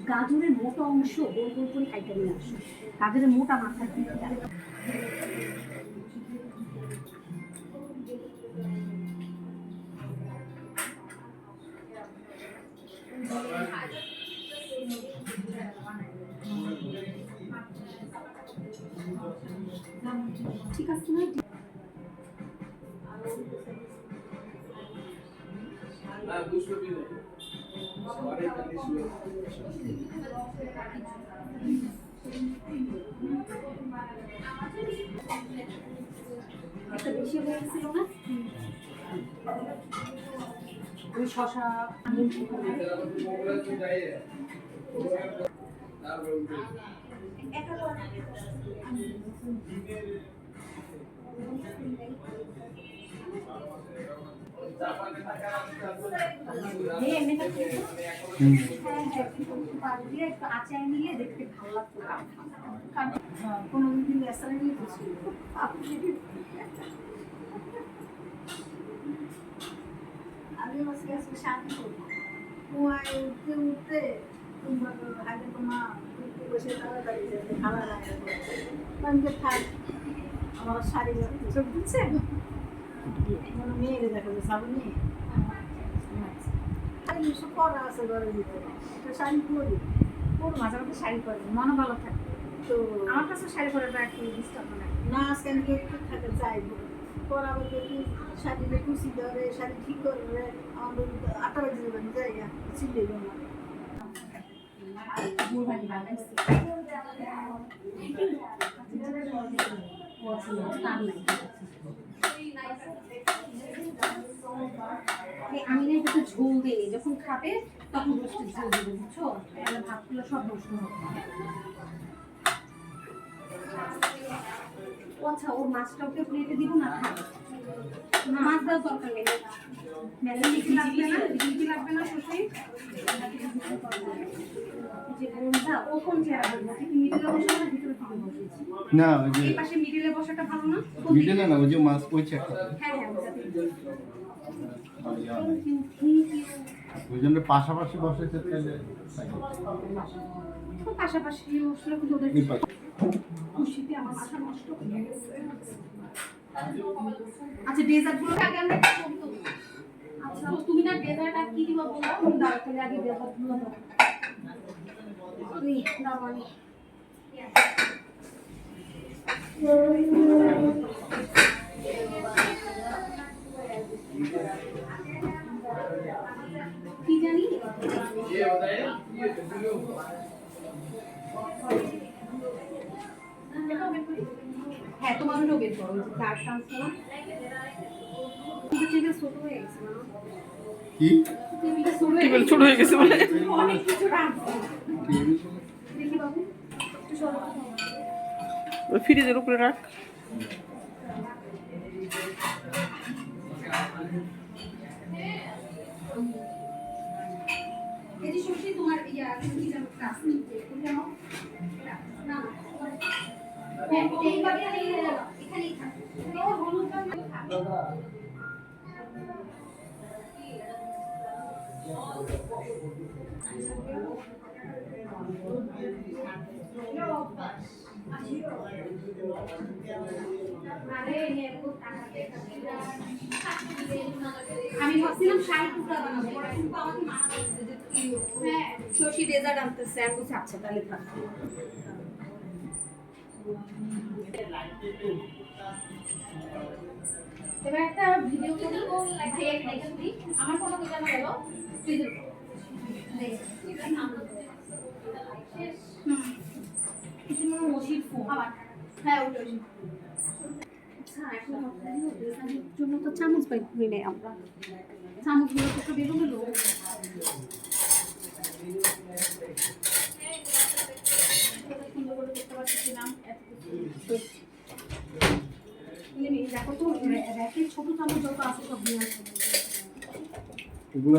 গাজরের মোটা অংশ গোল গোল করে কাইটা নিয়ে আসো, গাজরের মোটা মাথা দিয়ে ঠিক আছে না? একটা বেশি হয়ে গেছিল না? ওই শশা আচার নিলে দেখতে ভালো লাগতো, কোনো দিন রেস্টুরেন্ট নিয়ে বসি আমি আজকে শান্তি করবো উঠতে উঠতে আগে তোমার বসে তাড়াতাড়ি খাওয়া দাওয়া থাক আমার শাড়ি চোখ দিচ্ছে কোনো মেয়েরে দেখা যায় সামনে সব পরা আছে ঘরের ভিতরে একটা শাড়ি পরি ওর মাঝে মাঝে শাড়ি পরে মনে ভালো থাকে তো আমার কাছে শাড়ি পরাটা একটু ডিস্টার্ব হয় না আজকে আমি একটু থাকে চাইবো পরাবো দেখি শাড়িতে কুচি ধরে শাড়ি ঠিক করে আমাদের 8টা বাজে যাবেন জায়গা চিনলেই আমার আমি না একটু ঝোল দিই যখন খাবে তখন রোস্টের ঝোল দেবো, বুঝছো? তাহলে ভাতগুলো সব নষ্ট হবে। আচ্ছা ওর মাছটাকে প্লেটে দিব না খাবে মাছ দেওয়ার দরকার নেই, লাগবে না দিদি লাগবে না শশী যে বোনটা ও কোন চেয়ারে বসে কি মিডলে বসে না ভিতরে থেকে বসেছি না ওই যে এই পাশে মিডলে বসাটা ভালো না মিডলে না ওই যে মাছ ওই চেয়ারটা হ্যাঁ হ্যাঁ ওই জন্য পাশাপাশি বসেছে তাহলে তো পাশাপাশি বসলে কিন্তু ওদের খুশিতে আমার মাথা নষ্ট হয়ে গেছে। আচ্ছা ডেজার্টগুলো আগে আমরা করব। আচ্ছা তুমি না ডেজার্ট আর কি দিবা বলো? তুমি দাও তাহলে আগে ডেজার্টগুলো দাও। এই দাও মানে কি জানি হ্যাঁ তোমার হলো বের করো চার ট্রান্সফার টেবিল ছোট হয়ে গেছে না কি টেবিল ছোট হয়ে গেছে বলে অনেক কিছু রাখছি দেখি বাবু একটু সরো ওই ফ্রিজের উপরে রাখ এই যে সুশি তোমার ইয়া কি জানো ক্লাস এটা না এইভাবে এখানেই থাকে ও হলুদটা আমি ভাবছিলাম শাড়ি টুকরা বানাবো ওরা কিন্তু আমাকে মানা করছে যে হ্যাঁ শশী ডেজার্ট আনতেছে আমি বলছি আচ্ছা তাহলে থাক এবার একটা ভিডিও করি দেখি আমার ফটো কি জানা গেল ফ্রিজের কিছু মনে মশির ফোন হ্যাঁ ওটা আচ্ছা এখন ডেজার্টের জন্য তো চামচ পাই নেই আমরা চামচগুলো তো বের হলো সুন্দর করে দেখতে পাচ্ছিলাম দেখো তো র্যাকের ছোট চামচ যত আছে সব নিয়ে আসে এগুলো